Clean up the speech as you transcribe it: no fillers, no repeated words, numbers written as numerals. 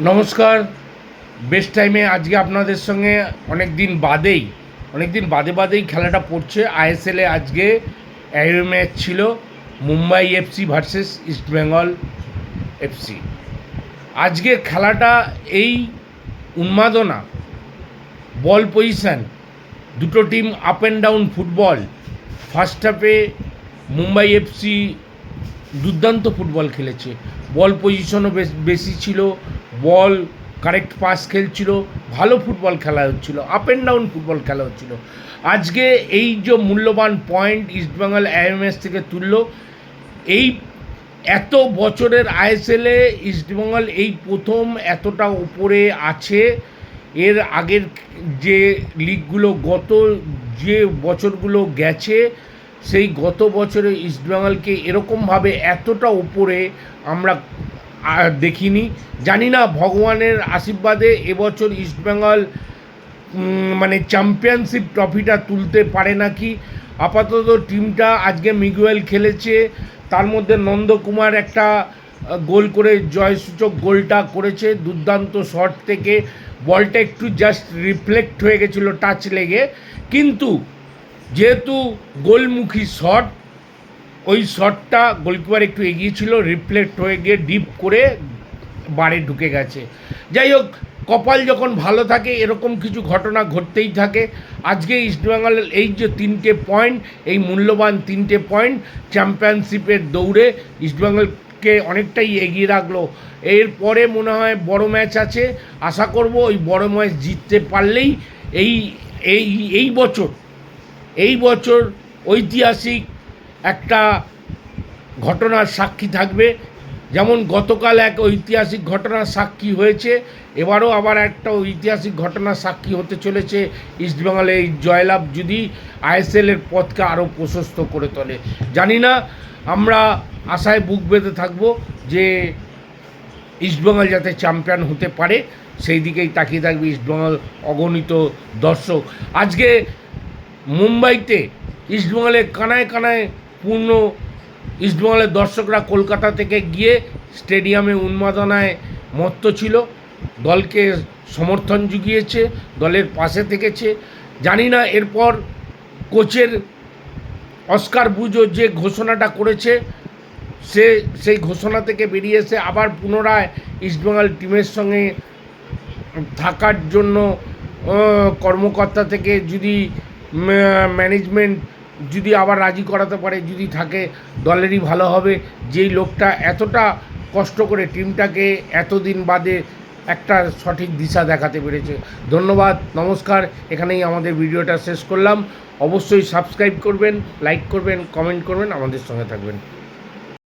নমস্কার। বেস্ট টাইমে আজকে আপনাদের সঙ্গে অনেক দিন বাদেই খেলাটা পড়ছে। আইএসএলে আজকে ম্যাচ ছিল Mumbai FC versus East Bengal FC. আজকের খেলাটা এই উন্মাদনা, বল পজিশান, দুটো team up and down football. First হাফে মুম্বাই এফসি দুর্দান্ত ফুটবল খেলেছে, বল পজিশনও বেশি ছিল, বল কারেক্ট পাস খেলছিল, ভালো ফুটবল খেলা হচ্ছিল, আপ অ্যান্ড ডাউন ফুটবল খেলা হচ্ছিল। আজকে এই যে মূল্যবান পয়েন্ট ইস্টবেঙ্গল এএমএস থেকে তুলল, এই এত বছরের আইএসএলে ইস্টবেঙ্গল এই প্রথম এতটা উপরে আছে। এর আগের যে লিগগুলো যে বছরগুলো গেছে, সেই গত বছরে ইস্টবেঙ্গলকে এরকমভাবে এতটা উপরে আমরা দেখিনি। জানি না ভগবানের আশীর্বাদে এবছর ইস্টবেঙ্গল মানে চ্যাম্পিয়নশিপ ট্রফিটা তুলতে পারে নাকি। আপাতত টিমটা আজকে মিগুয়েল খেলেছে, তার মধ্যে নন্দকুমার একটা গোল করে জয়সূচক গোলটা করেছে দুর্দান্ত শট থেকে। বলটা একটু জাস্ট রিফ্লেক্ট হয়ে গেছিলো টাচ লেগে, কিন্তু যেহেতু গোলমুখী শট, ওই শটটা গোলকিপার একটু এগিয়েছিল, রিফ্লেক্ট হয়ে গিয়ে ডিপ করে বারে ঢুকে গেছে। যাই হোক, কপাল যখন ভালো থাকে এরকম কিছু ঘটনা ঘটতেই থাকে। আজকে ইস্টবেঙ্গলের এই যে 3টে পয়েন্ট, এই মূল্যবান 3টে পয়েন্ট চ্যাম্পিয়নশিপের দৌড়ে ইস্টবেঙ্গলকে অনেকটাই এগিয়ে রাখলো। এরপরে মনে হয় বড় ম্যাচ আছে, আশা করব ওই বড় ম্যাচ জিততে পারলেই এই এই এই বছর ঐতিহাসিক একটা ঘটনার সাক্ষী থাকবে। যেমন গতকাল এক ঐতিহাসিক ঘটনার সাক্ষী হয়েছে, এবারও আবার একটা ঐতিহাসিক ঘটনার সাক্ষী হতে চলেছে ইস্টবেঙ্গলে এই জয়লাভ, যদি আইএসএলের পথকে আরও প্রশস্ত করে তোলে। জানি না, আমরা আশায় বুক বেঁধে থাকবো যে ইস্টবেঙ্গল যাতে চ্যাম্পিয়ন হতে পারে, সেই দিকেই তাকিয়ে থাকবে ইস্টবেঙ্গল অগণিত দর্শক। আজকে মুম্বাইতে ইস্টবেঙ্গলের কানায় কানায় পূর্ণ ইস্টবেঙ্গলের দর্শকরা কলকাতা থেকে গিয়ে স্টেডিয়ামে উন্মাদনায় মত্ত ছিল, দলকে সমর্থন জুগিয়েছে, দলের পাশে থেকেছে। জানি না এরপর কোচের অস্কার বুজো যে ঘোষণাটা করেছে, সেই ঘোষণা থেকে বেরিয়ে এসে আবার পুনরায় ইস্টবেঙ্গল টিমের সঙ্গে থাকার জন্য কর্মকর্তা থেকে যদি ম্যানেজমেন্ট যদি আবার রাজি করাতে পারে, যদি থাকে, দলেরই ভালো হবে। যেই লোকটা এতটা কষ্ট করে টিমটাকে এতদিন বাদে একটা সঠিক দিশা দেখাতে পেরেছে। ধন্যবাদ, নমস্কার। এখানেই আমাদের ভিডিওটা শেষ করলাম। অবশ্যই সাবস্ক্রাইব করবেন, লাইক করবেন, কমেন্ট করবেন, আমাদের সঙ্গে থাকবেন।